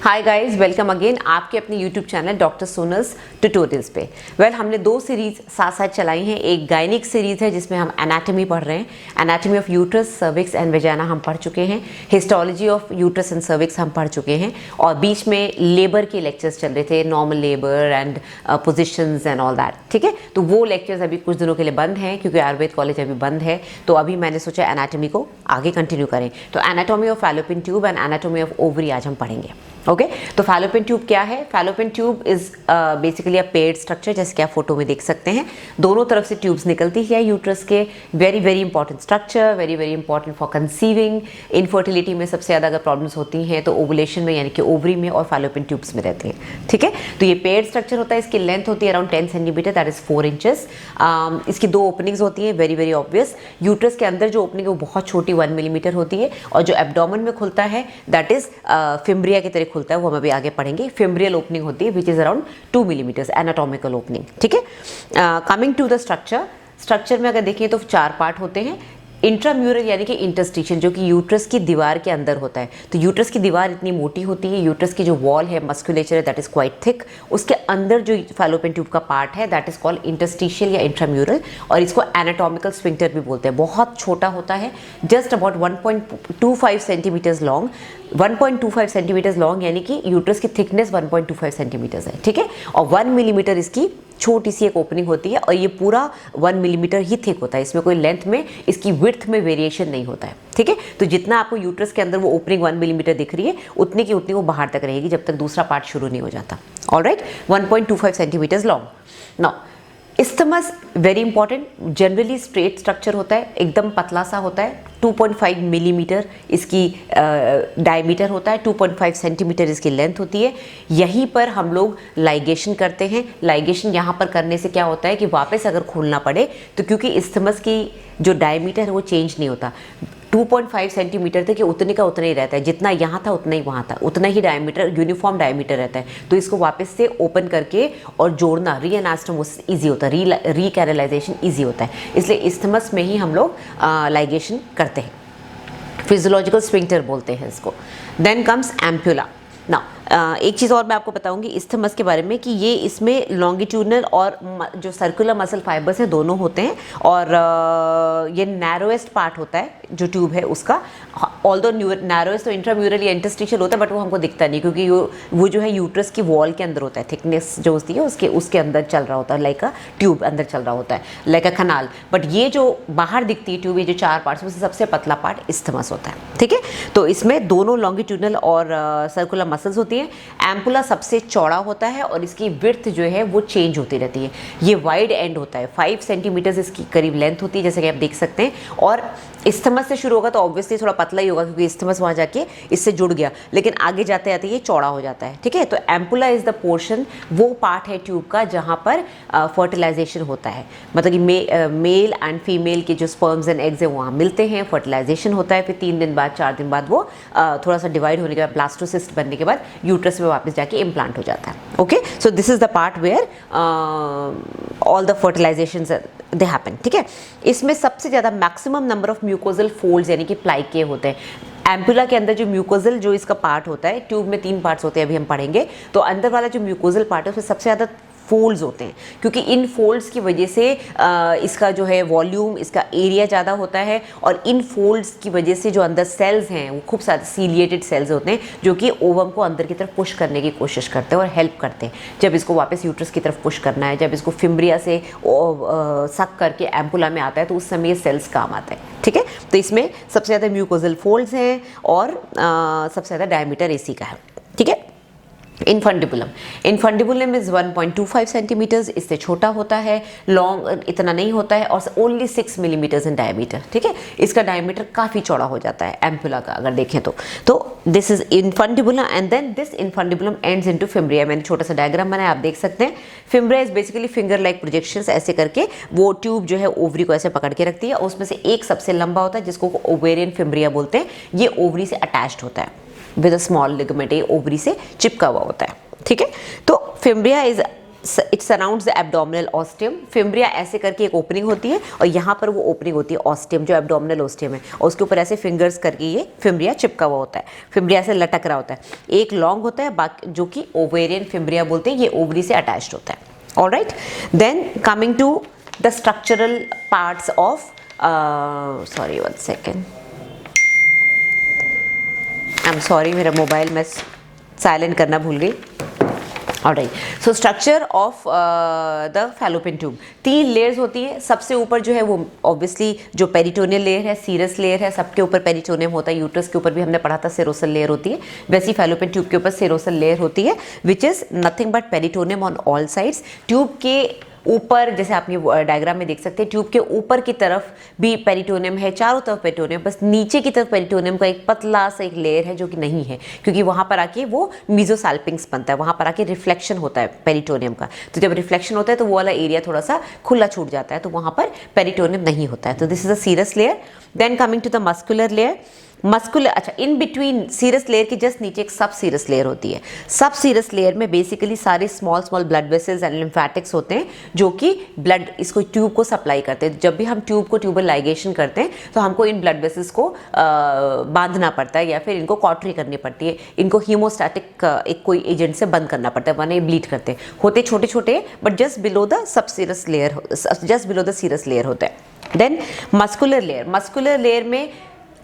Hi guys, welcome again आपके अपने YouTube channel doctor Sonal's tutorials पे। हमने दो सीरीज साथ साथ चलाई हैं। एक गायनिक सीरीज है जिसमें हम एनाटॉमी पढ़ रहे हैं। Anatomy of uterus, cervix and वेजाना हम पढ़ चुके हैं। Histology of uterus and cervix हम पढ़ चुके हैं। और बीच में लेबर के लेक्चर्स चल रहे थे, normal labour and positions and all that. ठीक है, तो वो लेक्चर्स अभी कुछ दिनों के लिए बंद हैं क्योंकि आयुर्वेद कॉलेज अभी बंद है। तो अभी मैंने सोचा एनाटॉमी को आगे कंटिन्यू करें। तो anatomy of fallopian tube and anatomy of ovary आज हम पढ़ेंगे। ओके, तो फैलोपियन ट्यूब क्या है? Fallopian tube is basically a paired structure, जैसे कि आप फोटो में देख सकते हैं। दोनों तरफ से ट्यूब्स निकलती है यूट्रस के। Very very important structure, very very important for conceiving. Infertility में सबसे ज़्यादा अगर प्रॉब्लम्स होती हैं तो ओवुलेशन में, यानी कि ओवरी में और फैलोपियन ट्यूब्स में रहती हैं। ठीक है, तो ये पेयर्ड स्ट्रक्चर होता है। इसकी लेंथ होती है around 10 centimetre, that is 4 inches. इसकी दो ओपनिंग्स होती हैं, वेरी वेरी ऑब्वियस। यूट्रस के अंदर जो ओपनिंग है वो बहुत छोटी 1 मिलीमीटर होती है, और जो एब्डोमेन में खुलता है दैट इज फिम्ब्रिया की तरह खुलता है, वो हम अभी आगे पढ़ेंगे। फिम्ब्रियल ओपनिंग होती है which is around 2 millimetre, anatomical opening. ठीक है, कमिंग टू द स्ट्रक्चर में अगर देखें तो 4 पार्ट होते हैं। इंट्राम्यूरल यानी कि इंटरस्टिशन, जो कि यूट्रस की दीवार के अंदर होता है। तो यूट्रस की दीवार इतनी मोटी होती है, यूट्रस की जो वॉल है, मस्कुलेचर है, दैट इज क्वाइट थिक। उसके अंदर जो फैलोपियन ट्यूब का पार्ट है दैट इज कॉल्ड इंटरस्टिशियल या इंट्राम्यूरल, और इसको एनाटॉमिकल स्फिंक्टर भी बोलते हैं। बहुत छोटा होता है, just about 1.25 centimetres long. 1.25 centimetres long यानी कि यूट्रस की थिकनेस 1.25 सेंटीमीटर्स है। ठीक है, और 1 मिलीमीटर इसकी छोटी सी एक ओपनिंग होती है, और ये पूरा 1 मिलीमीटर ही थिक होता है। इसमें कोई लेंथ में, इसकी विड्थ में वेरिएशन नहीं होता है। ठीक है, तो जितना आपको यूट्रस के अंदर वो ओपनिंग 1 मिलीमीटर दिख रही है, उतनी की उतनी वो बाहर तक रहेगी जब तक दूसरा पार्ट शुरू नहीं हो जाता। Alright, 1.25 centimetres long. Now isthmus very important, generally straight structure होता है, एकदम पतला सा होता है। 2.5 मिलीमीटर इसकी डायमीटर होता है, 2.5 सेंटीमीटर इसकी लेंथ होती है। यहीं पर हम लोग लाइगेशन करते हैं। लाइगेशन यहाँ पर करने से क्या होता है कि वापस अगर खोलना पड़े तो, क्योंकि इस्थमस की जो डायमीटर है वो चेंज नहीं होता, 2.5 सेंटीमीटर थे कि उतने का उतना ही रहता है, जितना यहाँ था उतना ही वहाँ था, उतना ही डायमीटर, यूनिफॉर्म डायमीटर रहता है। तो इसको वापस से ओपन करके और जोड़ना, रीएनास्टोमोसिस ईजी होता है, रीकैनालाइजेशन ईजी होता है। इसलिए इस्थमस में ही हम लोग लाइगेशन करते हैं। फिजियोलॉजिकल स्फिंक्टर बोलते हैं इसको। Then comes ampulla. ना एक चीज़ और मैं आपको बताऊंगी इस्थमस के बारे में कि ये इसमें लॉन्गिट्यूडनल और जो सर्कुलर मसल फाइबर्स हैं दोनों होते हैं, और ये नैरोएस्ट पार्ट होता है जो ट्यूब है उसका। ऑल्दो नैरोएस्ट तो इंट्राम्यूरल या इंटरस्टिशियल होता है, बट वो हमको दिखता नहीं क्योंकि वो जो है यूट्रस की वॉल के अंदर होता है। थिकनेस जो होती है उसके अंदर चल रहा होता है, लाइक अ ट्यूब अंदर चल रहा होता है, लाइक अ खनाल। बट ये जो बाहर दिखती है ट्यूब, ये जो 4 पार्ट्स, उससे सबसे पतला पार्ट इस्थमस होता है। ठीक है, तो इसमें दोनों लॉन्गिट्यूडनल और सर्कुलर मसल्स होती है। एम्पुला सबसे चौड़ा होता है और इसकी विड्थ जो है वो चेंज होती रहती है। ये वाइड एंड होता है, 5 सेंटीमीटर इसकी करीब लेंथ होती है, जैसे कि आप देख सकते हैं। और इस्थमस से शुरू होगा तो ऑब्वियसली थोड़ा पतला ही होगा क्योंकि इस्थमस वहाँ जाके इससे जुड़ गया, लेकिन आगे जाते जाते ये चौड़ा हो जाता है। ठीक है, तो एम्पुला इज द पोर्शन, वो पार्ट है ट्यूब का जहाँ पर फर्टिलाइजेशन होता है। मतलब कि मेल एंड फीमेल के जो स्पर्म्स एंड एग्स हैं वहाँ मिलते हैं, फर्टिलाइजेशन होता है, फिर 3 दिन बाद 4 दिन बाद वो थोड़ा सा डिवाइड होने के बाद, ब्लास्टोसिस्ट बनने के बाद यूट्रस में वापस जाके इम्प्लांट हो जाता है। Okay, so this is the part where all the fertilisations they happen. ठीक है, इसमें सबसे ज़्यादा maximum number of mucosal folds यानी कि प्लाइके होते हैं। एम्पुला के अंदर जो म्यूकोजल जो इसका पार्ट होता है, ट्यूब में 3 पार्ट्स होते हैं, अभी हम पढ़ेंगे। तो अंदर वाला जो म्यूकोजल पार्ट है उसमें सबसे ज़्यादा फोल्ड्स होते हैं, क्योंकि इन फोल्ड्स की वजह से इसका जो है वॉल्यूम, इसका एरिया ज़्यादा होता है, और इन फोल्ड्स की वजह से जो अंदर सेल्स हैं वो खूब सारे सीलिएटेड सेल्स होते हैं जो कि ओवम को अंदर की तरफ पुश करने की कोशिश करते हैं और हेल्प करते हैं। जब इसको वापस यूट्रस की तरफ पुश करना है, जब इसको फिम्ब्रिया से सक करके एम्पुला में आता है, तो उस समय ये सेल्स काम आते हैं। ठीक है, तो इसमें सबसे ज़्यादा म्यूकोजल फोल्ड्स हैं और सबसे ज़्यादा डायमीटर इसी का है। ठीक है, इनफंडिबुलम इज 1.25 सेंटीमीटर्स, इससे छोटा होता है, लॉन्ग इतना नहीं होता है, और ओनली 6 मिलीमीटर्स इन डायमीटर। ठीक है, इसका डायमीटर काफ़ी चौड़ा हो जाता है एम्पुला का अगर देखें तो this is infundibulum, and then this infundibulum ends into fimbria. मैंने छोटा सा डायग्राम बनाया, आप देख सकते हैं। Fimbria is basically finger like projections, ऐसे करके वो ट्यूब जो है ओवरी को ऐसे पकड़ के रखती है, और उसमें से एक सबसे लंबा होता है जिसको ओवेरियन फिम्ब्रिया बोलते हैं। ये ओवरी से अटैच्ड होता है विद अ स्मॉल लिगामेंट, ये ओवरी से चिपका हुआ होता है। ठीक है, तो fimbria is it surrounds the abdominal ostium. Fimbria ऐसे करके एक ओपनिंग होती है और यहाँ पर वो ओपनिंग होती है ऑस्टियम, जो एब्डोमिनल ऑस्टियम है, और उसके ऊपर ऐसे फिंगर्स करके ये फिम्ब्रिया चिपका हुआ होता है। फिम्ब्रिया से लटक रहा होता है। एक लॉन्ग होता है, बाकी जो कि ओवेरियन फिम्ब्रिया बोलते हैं, ये ओवरी से अटैच्ड होता है। Alright, then coming to the structural parts of sorry 1 second, I am sorry, मेरा मोबाइल मैं साइलेंट करना भूल गई। Alright, so structure of the fallopian tube, 3 layers होती है। सबसे ऊपर जो है वो ऑब्वियसली जो पेरिटोनियल लेयर है, सीरस लेयर है, सबके ऊपर पेरिटोनियम होता है। यूट्रस के ऊपर भी हमने पढ़ा था सेरोसल लेयर होती है, वैसी फैलोपियन ट्यूब के ऊपर सेरोसल लेयर होती है, which is nothing but peritoneum on all sides. Tube के ऊपर, जैसे आप ये डायग्राम में देख सकते हैं, ट्यूब के ऊपर की तरफ भी पेरिटोनियम है, चारों तरफ पेरिटोनियम, बस नीचे की तरफ पेरिटोनियम का एक पतला सा एक लेयर है जो कि नहीं है, क्योंकि वहाँ पर आके वो मीजोसाल्पिंग्स बनता है, वहाँ पर आके रिफ्लेक्शन होता है पेरिटोनियम का। तो जब रिफ्लेक्शन होता है तो वो वाला एरिया थोड़ा सा खुला छूट जाता है, तो वहाँ पर पेरिटोनियम नहीं होता है। तो this is a serous layer. Then coming to the muscular layer, muscular, अच्छा, इन बिटवीन सीरस लेयर के जस्ट नीचे एक सब सीरस लेयर होती है। सब सीरस लेयर में बेसिकली सारे small blood vessels and lymphatics होते हैं जो कि ब्लड इसको ट्यूब को सप्लाई करते हैं। जब भी हम ट्यूब को ट्यूबल लाइगेशन करते हैं तो हमको इन ब्लड वेसल्स को बांधना पड़ता है या फिर इनको कॉटरी करनी पड़ती है, इनको हीमोस्टैटिक एक कोई एजेंट से बंद करना पड़ता है, वरना ये ब्लीड करते हैं। होते छोटे छोटे but just below the sub serous layer, just below the serous layer होता है। Then muscular layer, muscular layer में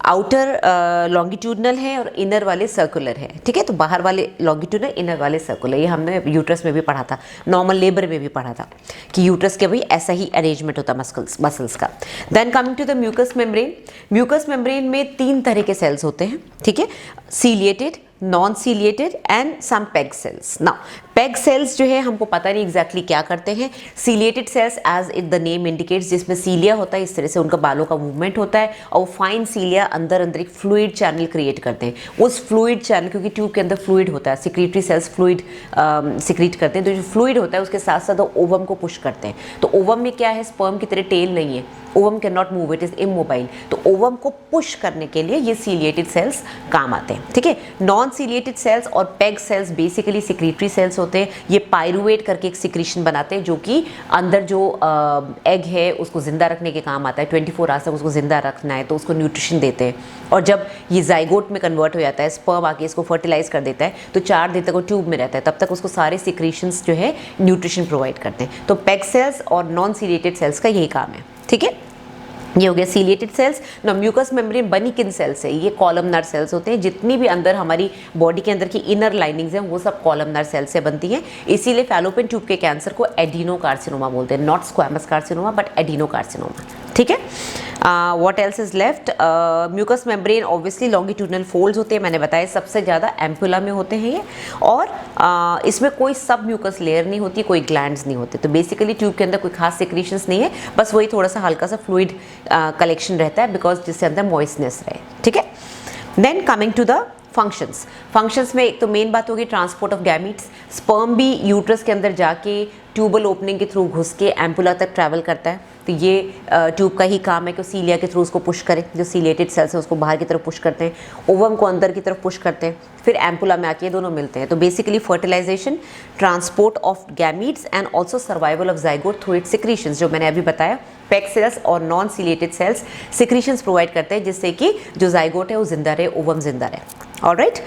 आउटर लॉन्गिट्यूडनल है और इनर वाले सर्कुलर है, ठीक है। तो बाहर वाले लॉन्गिट्यूडनल, इनर वाले सर्कुलर, ये हमने यूट्रस में भी पढ़ा था, नॉर्मल लेबर में भी पढ़ा था कि यूट्रस के भी ऐसा ही अरेंजमेंट होता है मसल्स का। Then coming to the mucous membrane, mucous membrane में 3 तरह के सेल्स होते हैं, ठीक है, ciliated, non ciliated and some peg cells. Now peg cells जो है हमको पता नहीं एग्जैक्टली क्या करते हैं। Ciliated cells as it the name indicates, जिसमें सीलिया होता है, इस तरह से उनका बालों का मूवमेंट होता है, और फाइन सीलिया अंदर अंदर एक फ्लूइड चैनल क्रिएट करते हैं। उस फ्लूइड चैनल, क्योंकि ट्यूब के अंदर फ्लूइड होता है, सिक्रीटरी सेल्स फ्लूइड सिक्रीट करते हैं, तो जो फ्लूइड होता है उसके साथ साथ ओवम को पुश करते हैं। तो ओवम में क्या है, स्पर्म की तरह टेल नहीं है, ovum can not move, it is immobile. तो ओवम को पुश करने के लिए ये सीलिएटेड सेल्स काम आते हैं, ठीक है। नॉन सीलिएटेड सेल्स और peg cells basically secretory cells होते हैं। ये पायरुवेट करके एक सिक्रीशन बनाते हैं जो कि अंदर जो एग है उसको जिंदा रखने के काम आता है। 24 आवर्स तक उसको जिंदा रखना है तो उसको न्यूट्रिशन देते हैं, और जब ये जाइगोट में कन्वर्ट हो जाता है, स्पर्म आके इसको फर्टिलाइज कर देता है, तो 4 दिन तक वो ट्यूब में रहता है, तब तक उसको सारे सिक्रीशंस जो है न्यूट्रिशन प्रोवाइड करते हैं। तो पेग सेल्स और नॉन सीलिएटेड सेल्स का यही काम है, ठीक है। ये हो गया सीलिएटेड सेल्स। ना म्यूकस मेम्ब्रेन बनी किन सेल से, ये कॉलमनर सेल्स होते हैं। जितनी भी अंदर हमारी बॉडी के अंदर की इनर लाइनिंग्स हैं वो सब कॉलमनर सेल से बनती हैं। इसीलिए फैलोपियन ट्यूब के कैंसर को एडिनोकार्सिनोमा बोलते हैं, not squamous carcinoma but adenocarcinoma, ठीक है। What else is left, mucous membrane obviously longitudinal folds होते हैं, मैंने बताया सबसे ज़्यादा एम्पुला में होते हैं ये, और इसमें कोई सब म्यूकस लेयर नहीं होती, कोई ग्लैंड्स नहीं होते। तो बेसिकली ट्यूब के अंदर कोई खास सिक्रीशंस नहीं है, बस वही थोड़ा सा हल्का सा फ्लूइड कलेक्शन रहता है, बिकॉज जिससे अंदर मॉइस्टनेस रहे, ठीक है। Then coming to the functions में एक तो मेन बात होगी ट्रांसपोर्ट ऑफ गैमीट्स। स्पर्म भी यूट्रस के अंदर जाके ट्यूबल ओपनिंग के थ्रू घुस के एम्पुला तक ट्रैवल करता है, तो ये ट्यूब का ही काम है कि सीलिया के थ्रू उसको पुश करे, जो सीलिएटेड सेल्स हैं उसको बाहर की तरफ पुश करते हैं, ओवम को अंदर की तरफ पुश करते हैं, फिर एम्पुला में आके ये दोनों मिलते हैं। तो basically fertilisation, transport of gametes and also survival of zygote through its secretions, जो मैंने अभी बताया। पेग सेल्स और non ciliated cells secretions provide करते हैं जिससे कि जो जाइगोट है वो जिंदा रहे, ओवम जिंदा रहे। Alright,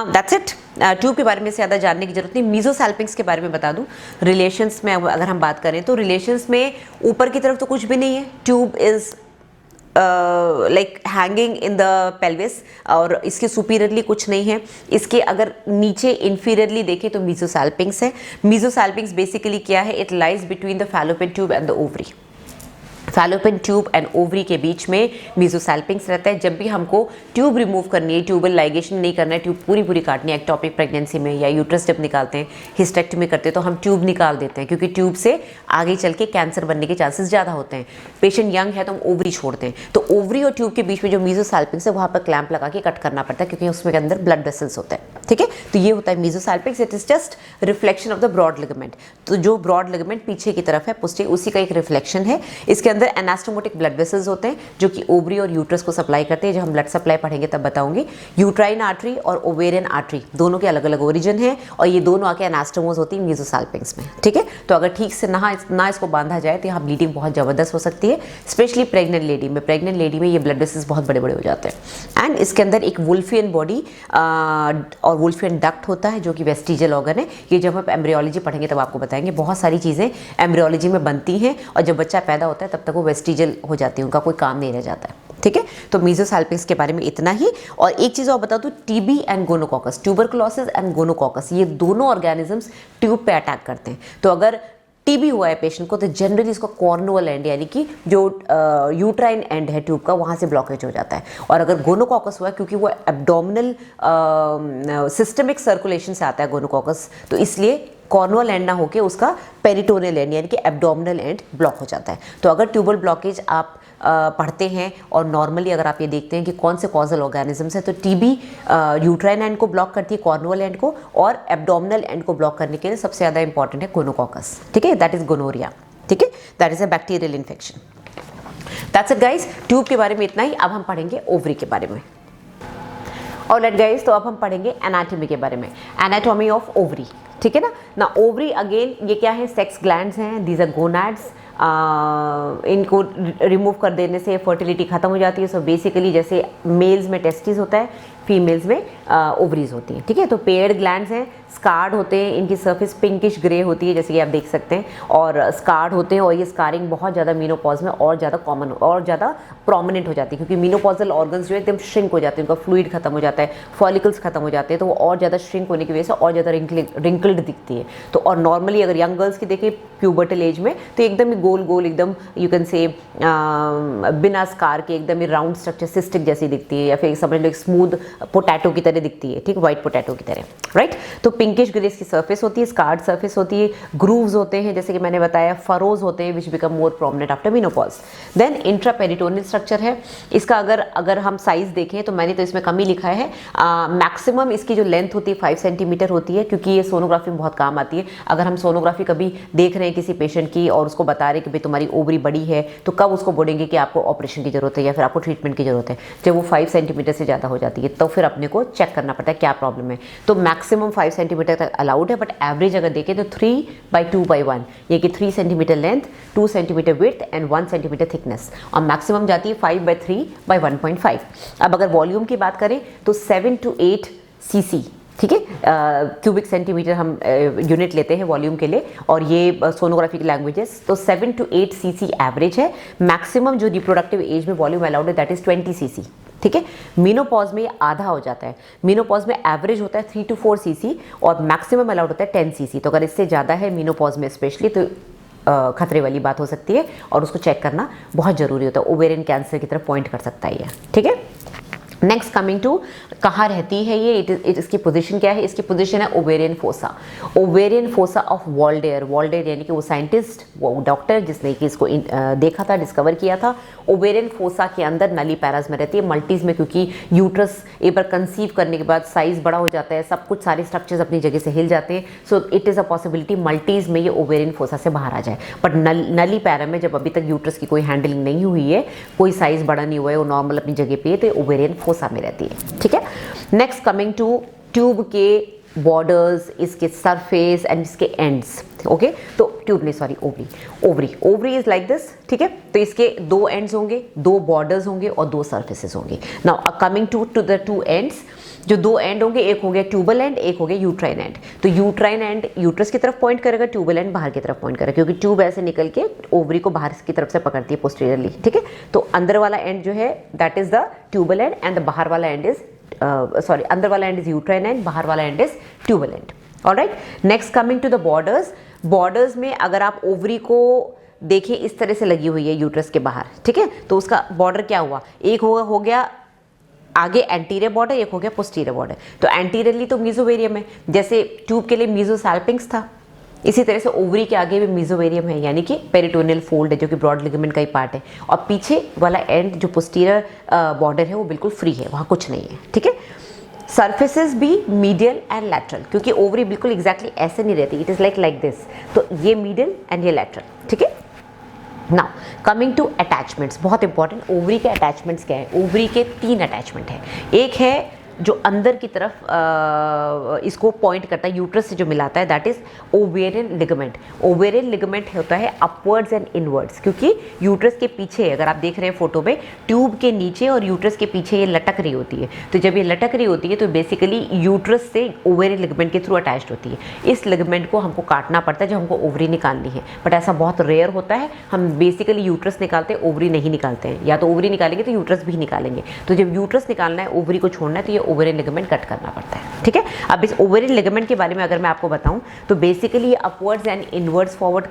that's it. ट्यूब के बारे में ज़्यादा जानने की जरूरत नहीं। मीजोसाल्पिंग्स के बारे में बता दूं, रिलेशंस में अगर हम बात करें तो रिलेशंस में ऊपर की तरफ तो कुछ भी नहीं है, tube is like hanging in the pelvis, और इसके सुपीरियरली कुछ नहीं है। इसके अगर नीचे इन्फीरियरली देखें तो मीजोसाल्पिंग्स है। मीजोसाल्पिंग्स बेसिकली क्या है, it lies between the fallopian tube and the ovary. Fallopian tube and ovary के बीच में मीजोसाल्पिंग्स रहता है। जब भी हमको ट्यूब रिमूव करनी है, ट्यूबल लाइगेशन नहीं करना है, ट्यूब पूरी पूरी काटनी है, एक्टोपिक प्रेगनेंसी में या यूट्रस जब निकालते हैं, हिस्टेक्टमी करते हैं, तो हम ट्यूब निकाल देते हैं, क्योंकि ट्यूब से आगे चल के कैंसर बनने के चांसेस ज़्यादा होते हैं। पेशेंट यंग है तो हम ओवरी छोड़ते हैं, तो ओवरी और ट्यूब के बीच में जो मीजोसाल्पिंग्स है वहाँ पर क्लैंप लगा के कट करना पड़ता है, क्योंकि उसमें के अंदर ब्लड वेसल्स होते हैं। ठीक है। तो ये होता है mesosalpinx, it is just reflection of the broad ligament. तो जो ब्रॉड लिगामेंट पीछे की तरफ है पोस्टीरियर, उसी का एक रिफ्लेक्शन है। इसके अंदर एनास्टोमोटिक ब्लड वेसल्स होते हैं जो कि ओवरी और यूट्रस को सप्लाई करते हैं। जब हम ब्लड सप्लाई पढ़ेंगे तब बताऊंगी। यूट्राइन आर्टरी और ओवेरियन आर्टरी दोनों के अलग अलग ओरिजिन है और ये दोनों आके एनास्टोमोस होती है मीजोसाल्पिक्स में, ठीक है। तो अगर ठीक से ना इसको बांधा जाए तो यहाँ ब्लीडिंग बहुत ज़बरदस्त हो सकती है, स्पेशली प्रेग्नेंट लेडी में। प्रेग्नेंट लेडी में ये ब्लड वेसल्स बहुत बड़े बड़े हो जाते हैं। एंड इसके अंदर एक वुल्फियन बॉडी और वुल्फियन डक्ट होता है जो कि वेस्टिजियल ऑर्गन है। ये जब हम एम्ब्रियोलॉजी पढ़ेंगे तब आपको बताएंगे। बहुत सारी चीज़ें एम्ब्रियोलॉजी में बनती हैं और जब बच्चा पैदा होता है तब तक वो वेस्टिजियल हो जाती है, उनका कोई काम नहीं रह जाता है, ठीक है। तो मीजोसाल्पिक्स के बारे में इतना ही। और एक चीज़ और बता दूँ, टीबी एंड गोनोकॉकस, ट्यूबरकुलोसिस एंड गोनोकॉकस, ये दोनों ऑर्गेनिजम्स ट्यूब पे अटैक करते हैं। तो अगर टीबी हुआ है पेशेंट को तो जनरली इसका कॉर्नुअल एंड यानी कि जो यूट्राइन एंड है ट्यूब का, वहाँ से ब्लॉकेज हो जाता है। और अगर गोनोकॉकस हुआ है, क्योंकि वो एब्डोमिनल सिस्टमिक सर्कुलेशन से आता है गोनोकॉकस, तो इसलिए कॉर्नुअल एंड ना होके उसका पेरिटोनियल एंड यानी कि एब्डोमिनल एंड ब्लॉक हो जाता है। तो अगर ट्यूबल ब्लॉकेज आप पढ़ते हैं और नॉर्मली अगर आप ये देखते हैं कि कौन से कॉजल ऑर्गेनिजम्स है, तो टीबी यूट्राइन एंड को ब्लॉक करती है, कॉर्नुअल एंड को, और एब्डोमिनल एंड को ब्लॉक करने के लिए सबसे ज़्यादा इंपॉर्टेंट है गोनोकॉकस, ठीक है। दैट इज गोनोरिया, ठीक है। That is a bacterial infection. That's it guys, tube के बारे में इतना ही। अब हम पढ़ेंगे ओवरी के बारे में। और लेट गाइस, तो अब हम पढ़ेंगे एनाटॉमी के बारे में, एनाटॉमी ऑफ ओवरी, ठीक है ना। ओवरी अगेन ये क्या है, सेक्स ग्लैंड्स हैं, दीज आर गोनाड्स। इनको रिमूव कर देने से फर्टिलिटी खत्म हो जाती है। सो बेसिकली जैसे मेल्स में टेस्टिस होता है, फीमेल्स में ओवरीज होती हैं, ठीक है। तो पेयर्ड ग्लैंड्स हैं, स्कार्ड होते हैं, इनकी सरफेस पिंकिश ग्रे होती है जैसे कि आप देख सकते हैं, और स्कार्ड होते हैं। और ये स्कारिंग बहुत ज़्यादा मीनोपॉज में और ज़्यादा कॉमन और ज़्यादा प्रोमिनेंट हो जाती है, क्योंकि मीनोपॉजल ऑर्गन्स जो है एकदम श्रिंक हो जाते हैं, उनका फ्लूइड खत्म हो जाता है, फॉलिकल्स खत्म हो जाते हैं, तो वो और ज़्यादा श्रिंक होने की वजह से और ज़्यादा रिंकल्ड दिखती है। तो और नॉर्मली अगर यंग गर्ल्स की देखें प्यूबर्टल एज में, तो एकदम ही गोल गोल, एकदम यू कैन से बिना स्कार के एकदम ही राउंड स्ट्रक्चर, सिस्टिक जैसी दिखती है, या फिर समझ लो एक स्मूथ पोटैटो की तरह दिखती है, ठीक, व्हाइट पोटैटो की तरह, राइट। तो पिंकिश ग्रे की सरफेस होती है, स्कार्ड सरफेस होती है, ग्रूव्स होते हैं जैसे कि मैंने बताया, फरोज होते हैं which become more prominent after menopause. Then intraperitoneal structure है इसका। अगर हम साइज देखें तो मैंने तो इसमें कम ही लिखा है। मैक्सिमम इसकी जो लेंथ होती है 5 सेंटीमीटर होती है, क्योंकि ये सोनोग्राफी में बहुत काम आती है। अगर हम सोनोग्राफी कभी देख रहे हैं किसी पेशेंट की और उसको बता रहे हैं कि भाई तुम्हारी ओवरी बड़ी है, तो कब उसको बोलेंगे कि आपको ऑपरेशन की जरूरत है या फिर आपको ट्रीटमेंट की जरूरत है, जब वो 5 सेंटीमीटर से ज़्यादा हो जाती है, तो फिर अपने को चेक करना पड़ता है क्या प्रॉब्लम है। तो मैक्सिमम 5 सेंटीमीटर तक अलाउड है, बट एवरेज अगर देखें तो 3/2/1, ये कि 3 centimetre length, 2 centimetre width and 1 centimetre thickness, और मैक्सिमम जाती है 5/3/1.5। अब अगर वॉल्यूम की बात करें तो 7 to 8 cc, ठीक है, क्यूबिक सेंटीमीटर हम यूनिट लेते हैं वॉल्यूम के लिए, और ये सोनोग्राफी की लैंग्वेजेस। तो 7 to 8 cc एवरेज है। मैक्सिमम जो रिप्रोडक्टिव एज में वॉल्यूम अलाउड है दैट इज 20 cc, ठीक है। मीनोपॉज में ये आधा हो जाता है। मीनोपॉज में एवरेज होता है 3 to 4 cc और मैक्सिमम अलाउड होता है 10 cc। तो अगर इससे ज़्यादा है मीनोपॉज में स्पेशली, तो खतरे वाली बात हो सकती है और उसको चेक करना बहुत ज़रूरी होता है। ओवेरियन कैंसर की तरफ पॉइंट कर सकता है ये, ठीक है। नेक्स्ट कमिंग टू कहाँ रहती है ये, इसकी पोजीशन क्या है। इसकी पोजीशन है ovarian fossa, ovarian fossa of Waldeyer. Waldeyer यानी कि वो साइंटिस्ट, वो डॉक्टर जिसने कि इसको देखा था, डिस्कवर किया था। ओवेरियन फोसा के अंदर नली पैरास में रहती है, मल्टीज में, क्योंकि यूट्रस एक बार कंसीव करने के बाद साइज बड़ा हो जाता है, सब कुछ सारे स्ट्रक्चर्स अपनी जगह से हिल जाते हैं। So it is a possibility multis में ये ओवेरियन फोसा से बाहर आ जाए। बट नली पैरा में जब अभी तक यूट्रस की कोई हैंडलिंग नहीं हुई है, कोई साइज बड़ा नहीं हुआ है, वो नॉर्मल अपनी जगह पे है, तो ओवेरियन फोसा में रहती है, ठीक है। नेक्स्ट कमिंग टू ट्यूब के बॉर्डर्स, इसके सरफेस एंड इसके एंड्स, ओके। तो ट्यूब नहीं, sorry, ovary is like this, ठीक है। तो इसके 2 एंड्स होंगे, 2 बॉर्डर्स होंगे और 2 सर्फेसेस होंगे। Now coming to the 2 ends, जो 2 एंड होंगे, एक हो गया ट्यूबल एंड, एक हो गया यूट्राइन एंड। तो यूट्राइन एंड यूट्रस की तरफ पॉइंट करेगा, ट्यूबल एंड बाहर की तरफ पॉइंट करेगा, क्योंकि ट्यूब ऐसे निकल के ओवरी को बाहर की तरफ से पकड़ती है पोस्टीरियरली, ठीक है। तो अंदर वाला एंड जो है that is the tubal end and the बाहर वाला एंड इज अंदर वाला एंड इज यूट्राइन एंड, बाहर वाला end is tubal end, alright. Next coming to the borders, borders में अगर आप ओवरी को देखिए इस तरह से लगी हुई है यूट्रस के बाहर, ठीक है। तो उसका बॉर्डर क्या हुआ, एक हो गया आगे एंटीरियर बॉर्डर, एक हो गया पोस्टीरियर बॉर्डर। तो एंटीरियरली तो मीजोवेरियम है, जैसे ट्यूब के लिए मीजोसाल्पिंक्स था, इसी तरह से ओवरी के आगे भी मीजोवेरियम है, यानी कि पेरिटोनियल फोल्ड है जो कि ब्रॉड लिगामेंट का ही पार्ट है, और पीछे वाला एंड जो पोस्टीरियर बॉर्डर है वो बिल्कुल फ्री है, वहाँ कुछ नहीं है, ठीक है। सरफेसेस भी मीडियल एंड लैटरल, क्योंकि ओवरी बिल्कुल एग्जैक्टली ऐसे नहीं रहती, इट इज लाइक दिस, तो ये मीडियल एंड ये लैटरल, ठीक है। नाउ कमिंग टू अटैचमेंट्स, बहुत इंपॉर्टेंट, ओवरी के अटैचमेंट्स क्या है? ओवरी के 3 अटैचमेंट है। एक है जो अंदर की तरफ इसको पॉइंट करता है, यूट्रस से जो मिलाता है, that is ovarian ligament. Ovarian ligament होता है अपवर्ड्स एंड इनवर्ड्स, क्योंकि यूट्रस के पीछे, अगर आप देख रहे हैं फोटो में, ट्यूब के नीचे और यूट्रस के पीछे ये लटक रही होती है, तो जब ये लटक रही होती है तो बेसिकली यूट्रस से ओवेरियन लिगामेंट के थ्रू अटैच्ड होती है। इस लिगामेंट को हमको काटना पड़ता है जब हमको ओवरी निकालनी है, बट ऐसा बहुत रेयर होता है। हम बेसिकली यूट्रस निकालते हैं, ओवरी नहीं निकालते हैं, या तो ओवरी निकालेंगे तो यूट्रस भी निकालेंगे। तो जब यूट्रस निकालना है, ओवरी को छोड़ना है, तो ये ओवेरियन लिगामेंट कट करना पड़ता है, ठीक है। अब इस ओवेरियन लिगामेंट के बारे में अगर मैं आपको बताऊं तो बेसिकली ये upwards and inwards forward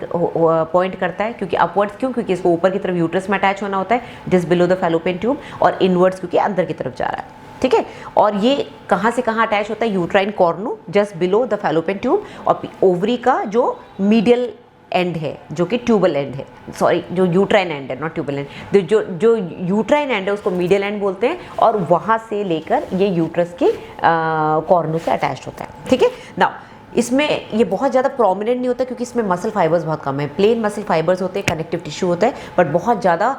point करता है, क्योंकि अपवर्ड्स क्यों? क्योंकि इसको ऊपर की तरफ यूट्रस में अटैच होना होता है, just below the fallopian tube, और इनवर्ड्स क्योंकि अंदर की तरफ जा रहा है, ठीक है। और ये कहाँ से कहाँ अटैच होता है? Uterine cornu, just below the fallopian tube, और ओवरी का जो मीडियल एंड है, जो कि ट्यूबल एंड है, सॉरी जो यूट्राइन एंड है, नॉट ट्यूबल एंड, जो यूट्राइन एंड है उसको मीडियल एंड बोलते हैं, और वहाँ से लेकर ये यूट्रस के कॉर्नू से अटैच होता है, ठीक है। नाउ इसमें ये बहुत ज़्यादा प्रोमिनेंट नहीं होता, क्योंकि इसमें मसल फाइबर्स बहुत कम है, प्लेन मसल फाइबर्स होते हैं, कनेक्टिव टिश्यू होता है, बट बहुत ज़्यादा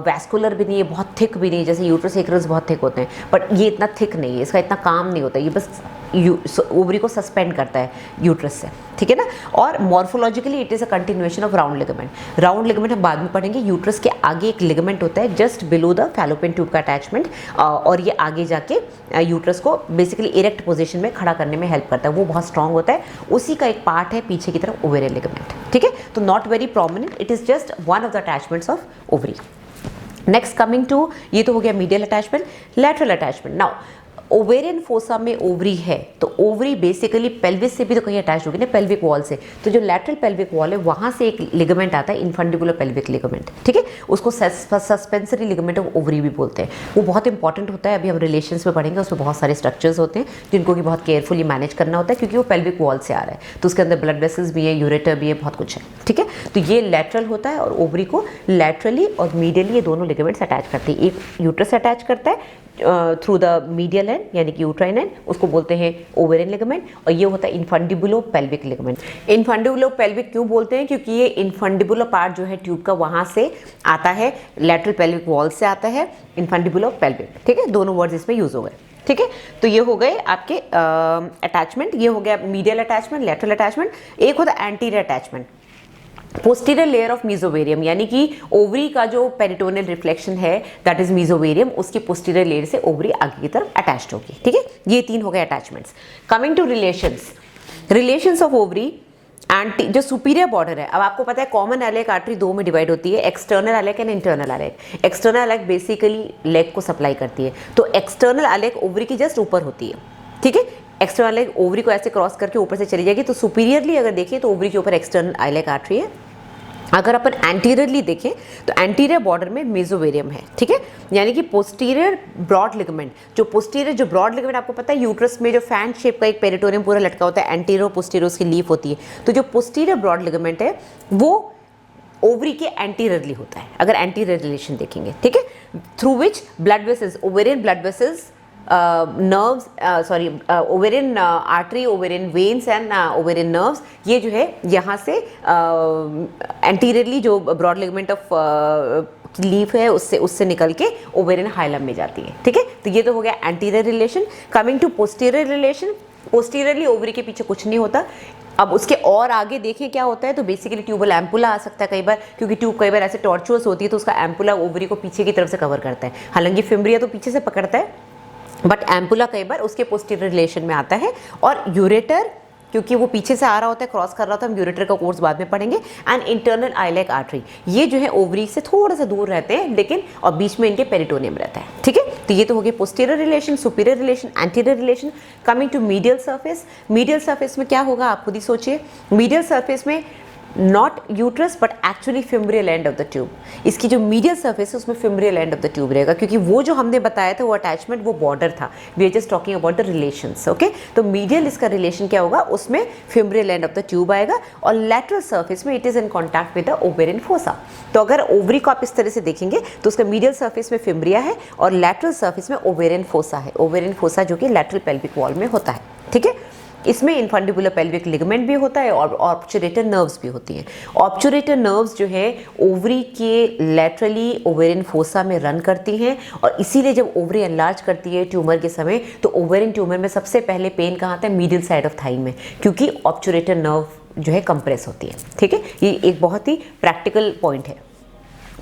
वैस्कुलर भी नहीं है, बहुत थिक भी नहीं है, जैसे यूट्रस एक्रस बहुत थिक होते हैं, बट ये इतना थिक नहीं है, इसका इतना काम नहीं होता, ये बस ओवरी को सस्पेंड करता है यूट्रस से, ठीक है ना। और morphologically it is a continuation of round ligament. Round ligament हम बाद में पढ़ेंगे। यूट्रस के आगे एक लिगामेंट होता है just below the fallopian tube का अटैचमेंट, और ये आगे जाके यूट्रस को बेसिकली इरेक्ट पोजीशन में खड़ा करने में हेल्प करता है, वो बहुत स्ट्रांग होता है, उसी का एक पार्ट है पीछे की तरफ ओवेरियन लिगामेंट, ठीक है। तो not very prominent, it is just one of the attachments of ovary. Next coming to, ये तो हो गया medial attachment. Lateral attachment, now ovarian fossa में ओवरी है, तो ओवरी बेसिकली पेल्विस से भी तो कहीं अटैच होगी ना, पेल्विक वॉल से, तो जो लैटरल पेल्विक वॉल है वहाँ से एक लिगामेंट आता है, इनफंडिबुलर पेल्विक लिगामेंट, ठीक है। उसको सस्पेंसरी लिगामेंट ऑफ ओवरी भी बोलते हैं। वो बहुत इंपॉर्टेंट होता है, अभी हम रिलेशंस में पढ़ेंगे, उसमें बहुत सारे स्ट्रक्चर्स होते हैं जिनको कि बहुत केयरफुली मैनेज करना होता है, क्योंकि वो पेल्विक वॉल से आ रहा है, तो उसके अंदर ब्लड वेसल्स भी है, यूरेटर भी है, बहुत कुछ है, ठीक है। तो ये लैटरल होता है, और ओवरी को लैटरली और मीडियली ये दोनों लिगामेंट्स अटैच करते हैं। एक यूट्रस अटैच करता है थ्रू द मीडियल एंड, यानी कि यूट्राइन एंड, उसको बोलते हैं ओवेरियन लिगामेंट, और ये होता है इनफंडिबुलो पेल्विक लिगामेंट। इनफंडिबुलो पेल्विक क्यों बोलते हैं? क्योंकि ये इनफंडिबुलो पार्ट जो है ट्यूब का वहाँ से आता है, लैटरल पेल्विक वॉल से आता है, इनफंडिबुलो पेल्विक, ठीक है। दोनों वर्ड्स इसमें यूज हो गए, ठीक है। तो ये हो गए आपके अटैचमेंट, ये हो गया मीडियल अटैचमेंट, लैटरल अटैचमेंट। एक होता है anterior attachment, posterior layer of मीजोवेरियम, यानी कि ओवरी का जो पेरिटोनियल रिफ्लेक्शन है दैट इज मीजोवेरियम, उसकी पोस्टीरियर लेयर से ओवरी आगे की तरफ अटैच्ड होगी, ठीक है। ये 3 हो गए attachments. Coming to relations of ovary and जो सुपीरियर बॉर्डर है। अब आपको पता है कॉमन एलिक आर्टरी 2 में डिवाइड होती है, external iliac and internal iliac. External iliac basically leg को सप्लाई करती है, तो एक्सटर्नल एलिक ओवरी की जस्ट ऊपर होती है, ठीक है। एक्सटर्नल एलिक ओवरी को ऐसे क्रॉस करके ऊपर से चली जाएगी, तो सुपीरियरली अगर देखिए तो ओवरी के ऊपर एक्सटर्नल एलिक आर्टरी है। अगर अपन एंटीरियरली देखें तो एंटीरियर बॉर्डर में मेसोवेरियम है, ठीक है, यानी कि पोस्टीरियर ब्रॉड लिगामेंट। जो ब्रॉड लिगामेंट आपको पता है यूट्रस में जो फैन शेप का एक पेरिटोनियम पूरा लटका होता है, एंटीरियर पोस्टीरियर उसकी लीफ होती है, तो जो पोस्टीरियर ब्रॉड लिगामेंट है वो ओवरी के एंटीरियरली होता है, अगर एंटीरियर रिलेशन देखेंगे, ठीक है, through which blood vessels, ovarian blood vessels, ovarian artery, ovarian veins and ovarian nerves, ये जो है यहाँ से एंटीरियरली जो ब्रॉड लिगामेंट ऑफ लीफ है उससे निकल के ओवेरियन हाइलम में जाती है, ठीक है। तो ये तो हो गया anterior relation. Coming to posterior relation, posteriorly ovary के पीछे कुछ नहीं होता। अब उसके और आगे देखिए क्या होता है, तो बेसिकली ट्यूबल एम्पुला आ सकता है कई बार, क्योंकि ट्यूब कई बार ऐसे टॉर्चुअस होती है, तो उसका एम्पुला ओवरी को पीछे की तरफ से कवर करता है। हालांकि फिम्ब्रिया तो पीछे से पकड़ता है, बट एम्पुला कई बार उसके पोस्टीरियर रिलेशन में आता है। और यूरेटर, क्योंकि वो पीछे से आ रहा होता है, क्रॉस कर रहा होता है, हम यूरेटर का कोर्स बाद में पढ़ेंगे। एंड इंटरनल आइलैक आर्टरी, ये जो है ओवरी से थोड़ा सा दूर रहते हैं, लेकिन और बीच में इनके पेरिटोनियम रहता है, ठीक है। तो ये तो हो गया posterior relation, superior relation, anterior relation. Coming to medial surface, medial surface में क्या होगा आप खुद ही सोचिए। मीडियल सर्फेस में not uterus but actually fimbrial end of the tube. इसकी जो मीडियल सर्फेस है उसमें fimbrial end of the tube रहेगा, क्योंकि वो जो हमने बताया था वो अटैचमेंट वो बॉर्डर था। We are just talking about the relations, okay. तो मीडियल इसका रिलेशन क्या होगा, उसमें fimbrial end of the tube आएगा और लैटरल सर्फेस में it is in contact with the ovarian fossa. तो अगर ओवरी को आप इस तरह से देखेंगे तो उसका मीडियल सर्फेस में फिम्ब्रिया है और लैटरल सर्फेस में ओवेरियन फोसा है। ओवेरियन फोसा जो कि लैटरल पेल्विक वॉल में होता है, ठीक है। इसमें इन्फंडिबुलर पेल्विक लिगामेंट भी होता है और ऑब्चुरेटर नर्व्स भी होती हैं। ऑब्चुरेटर नर्व्स जो है ओवरी के लैटरली ओवेरियन फोसा में रन करती हैं और इसीलिए जब ओवरी एनलार्ज करती है ट्यूमर के समय तो ओवेरियन ट्यूमर में सबसे पहले पेन कहाँ आता है, मिडिल साइड ऑफ थाई में, क्योंकि ऑब्चुरेटर नर्व जो है कंप्रेस होती है, ठीक है। ये एक बहुत ही प्रैक्टिकल पॉइंट है।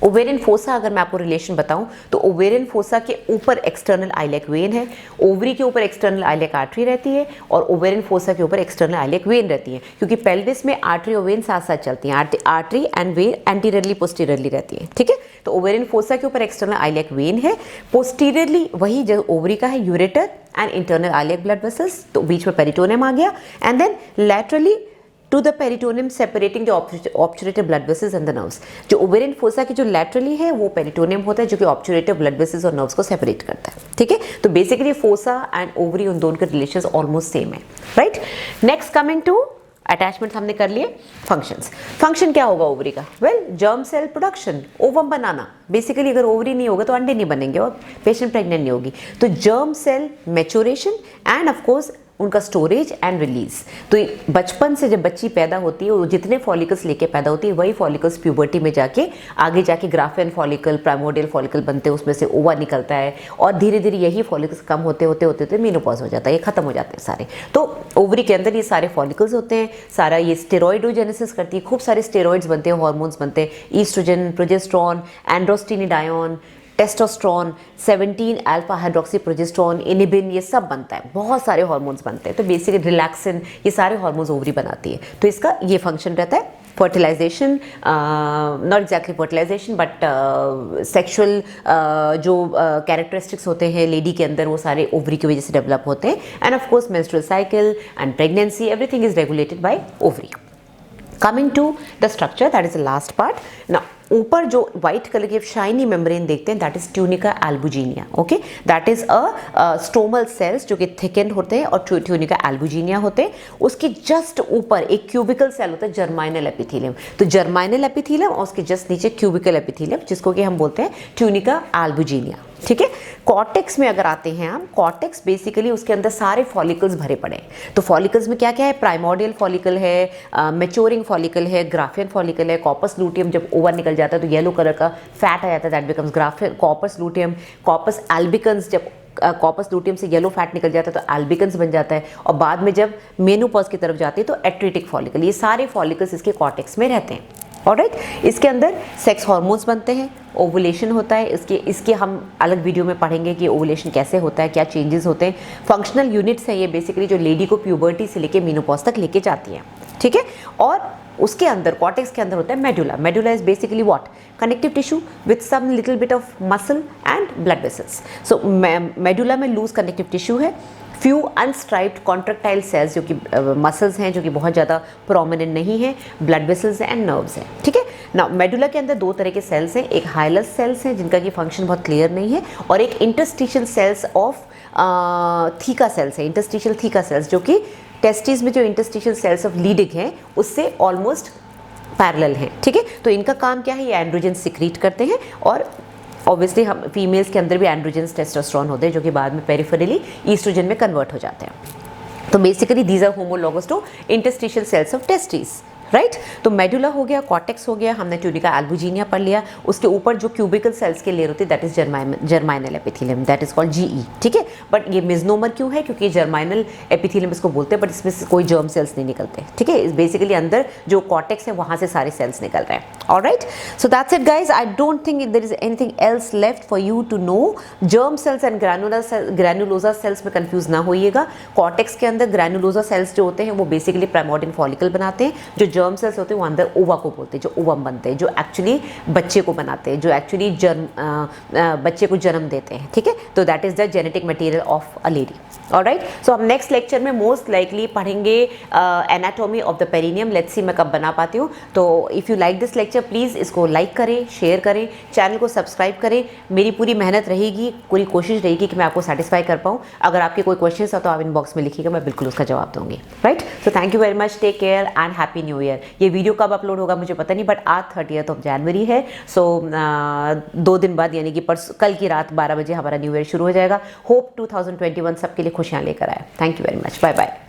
ओवेरियन फोसा अगर मैं आपको रिलेशन बताऊं तो ओवेरियन फोसा के ऊपर एक्सटर्नल आइलेक वेन है, ओवरी के ऊपर एक्सटर्नल आइलेक आर्टरी रहती है और ओवेरियन फोसा के ऊपर एक्सटर्नल आइलेक वेन रहती है, क्योंकि पेल्विस में आर्टरी और वेन साथ साथ चलती हैं। Artery and vein anteriorly posteriorly रहती है, ठीक है। तो ओवेरियन फोसा के ऊपर एक्सटर्नल आइलेक वेन है, पोस्टीरियरली वही जो ओवरी का है ureter and internal iliac blood vessels, तो बीच में पेरिटोनियम आ गया and then laterally to the peritoneum separating the obturative blood vessels and the nerves। जो ओवेरियन फोसा की जो लैटरली है वो पेरिटोनियम होता है जो कि ऑब्चुरेटिव ब्लड वेसल्स और नर्व्स को सेपरेट करता है, ठीक है। तो बेसिकली फोसा एंड ओवरी उन दोनों के रिलेशंस ऑलमोस्ट सेम है, right. Next coming to attachment हमने कर लिए। फंक्शंस, फंक्शन क्या होगा ओवरी का, well germ cell production, ovum बनाना। बेसिकली अगर ओवरी नहीं होगा तो अंडे नहीं बनेंगे और पेशेंट प्रेग्नेंट नहीं होगी। तो germ cell maturation and of course उनका स्टोरेज एंड रिलीज। तो बचपन से जब बच्ची पैदा होती है वो जितने फॉलिकल्स लेके पैदा होती है वही फॉलिकल्स प्यूबर्टी में जाके आगे जाके ग्राफियन फॉलिकल, प्राइमोर्डियल फॉलिकल बनते हैं, उसमें से ओवा निकलता है और धीरे धीरे यही फॉलिकल्स कम होते होते मेनोपॉज हो जाता है, ये खत्म हो जाते हैं सारे। तो ओवरी के अंदर ये सारे फॉलिकल्स होते हैं, सारा ये स्टेरॉइडोजेनेसिस करती है, खूब सारे स्टेरॉइड्स बनते हैं, हार्मोन्स बनते हैं, oestrogen, progesterone, androstenedione, testosterone, 17 alpha hydroxy progesterone, inhibin, ये सब बनता है, बहुत सारे हार्मोन्स बनते हैं। तो बेसिकली रिलैक्सिन, ये सारे हार्मोन्स ओवरी बनाती है। तो इसका ये फंक्शन रहता है। Fertilisation, not exactly fertilisation but sexual जो कैरेक्टरिस्टिक्स होते हैं लेडी के अंदर वो सारे ओवरी की वजह से डेवलप होते हैं। And of course menstrual cycle and pregnancy, everything is regulated by ovary. Coming to the structure, that is the last part. Now, ऊपर जो व्हाइट कलर की शाइनी मेम्ब्रेन देखते हैं that is tunica albuginea, okay. That is a stromal cells जो कि thickened होते हैं और ट्यूनिका एल्बुजिनिया होते हैं। उसके जस्ट ऊपर एक क्यूबिकल सेल होता है जर्माइनल एपिथेलियम। तो जर्माइनल एपिथेलियम और उसके जस्ट नीचे क्यूबिकल एपिथेलियम जिसको कि हम बोलते हैं ट्यूनिका एल्बुजिनिया, ठीक है। कॉर्टेक्स में अगर आते हैं हम, कॉर्टेक्स बेसिकली उसके अंदर सारे फॉलिकल्स भरे पड़े हैं। तो फॉलिकल्स में क्या क्या है, प्राइमोर्डियल फॉलिकल है, मैच्योरिंग फॉलिकल है, ग्राफियन फॉलिकल है, कॉर्पस लूटियम जब ओवर निकल जाता है तो येलो कलर का फैट आ जाता है, that becomes Graafian, corpus luteum, corpus albicans, जब कॉर्पस लूटियम से येलो फैट निकल जाता है तो एल्बिकन्स बन जाता है और बाद में जब मेनोपॉज की तरफ जाती है तो एट्रिटिक फॉलिकल। ये सारे फॉलिकल्स इसके कॉर्टेक्स में रहते हैं, ऑलराइट। इसके अंदर सेक्स हार्मोन्स बनते हैं, ओवुलेशन होता है, इसके हम अलग वीडियो में पढ़ेंगे कि ओवुलेशन कैसे होता है, क्या चेंजेस होते हैं। फंक्शनल यूनिट्स हैं ये बेसिकली जो लेडी को प्यूबर्टी से लेके मेनोपॉज तक लेके जाती हैं, ठीक है। और उसके अंदर कॉर्टेक्स के अंदर होता है medulla. Medulla is basically what, connective tissue with some little bit of muscle and blood vessels. So medulla में लूज कनेक्टिव टिश्यू है, फ्यू अनस्ट्राइप्ड कॉन्ट्रेक्टाइल सेल्स जो कि मसल्स हैं जो कि बहुत ज़्यादा प्रोमिनेंट नहीं है, ब्लड वेसल्स एंड नर्व्स हैं, ठीक है ना। मेडुला के अंदर दो तरह के सेल्स हैं, एक हाइलस सेल्स हैं जिनका कि फंक्शन बहुत क्लियर नहीं है और एक interstitial cells of theca sales है, इंटरस्टिशियल थीका सेल्स जो कि टेस्टिस में जो इंटरस्टिशियल सेल्स ऑफ लीडिग हैं उससे ऑलमोस्ट पैरेलल हैं, ठीक है। तो इनका काम क्या है, ये एंड्रोजन सिक्रीट करते हैं और ऑब्वियसली हम फीमेल्स के अंदर भी एंड्रोजन्स टेस्टोस्टेरोन होते हैं जो कि बाद में पेरिफेरली ईस्ट्रोजन में कन्वर्ट हो जाते हैं। तो basically these are homologous to interstitial cells of testis, right. तो मेडुला हो गया, कॉर्टेक्स हो गया, हमने ट्यूनिका एल्बुजिनिया पढ़ लिया। उसके ऊपर जो क्यूबिकल सेल्स की लेयर होती है that is germinal epithelium, that is called GE, ठीक है। बट ये मिजनोमर क्यों है, क्योंकि जर्माइनल एपिथेलियम इसको बोलते हैं बट इसमें से कोई जर्म सेल्स नहीं निकलते, ठीक है। बेसिकली अंदर जो कॉर्टेक्स है वहाँ से सारे सेल्स निकल रहे हैं, Alright, so that's it guys. I don't think there is anything else left for you to know. Germ cells and granulosa cells में confuse ना होइएगा. कॉर्टेक्स के अंदर ग्रैनुलोसा सेल्स जो होते हैं वो बेसिकली प्राइमोर्डियल फॉलिकल बनाते हैं. जो जर्म सेल्स होते हैं वो अंदर ओवा को बोलते हैं, जो ओवम बनते हैं, जो एक्चुअली बच्चे को बनाते हैं, जो एक्चुअली बच्चे को जन्म देते हैं. ठीक है, तो that is the genetic material of a lady. Alright, so हम नेक्स्ट लेक्चर में मोस्ट लाइकली पढ़ेंगे anatomy of the perineum. Let's see मैं कब बना पाती हूँ. तो if you like this lecture please इसको लाइक करें, शेयर करें, चैनल को सब्सक्राइब करें. मेरी पूरी मेहनत रहेगी, पूरी कोशिश रहेगी कि मैं आपको सेटिस्फाई कर पाऊँ. अगर आपके कोई क्वेश्चन है तो आप इनबॉक्स में लिखिएगा, मैं बिल्कुल उसका जवाब दूंगी. Right, so thank you very much, take care and happy new year. ये वीडियो कब अपलोड होगा मुझे पता नहीं, बट आज 30th of January है. सो 2 दिन बाद यानी कि कल की रात 12 बजे हमारा न्यू ईयर शुरू हो जाएगा. होप 2021 सबके लिए खुशियाँ लेकर आए. Thank you very much, bye bye.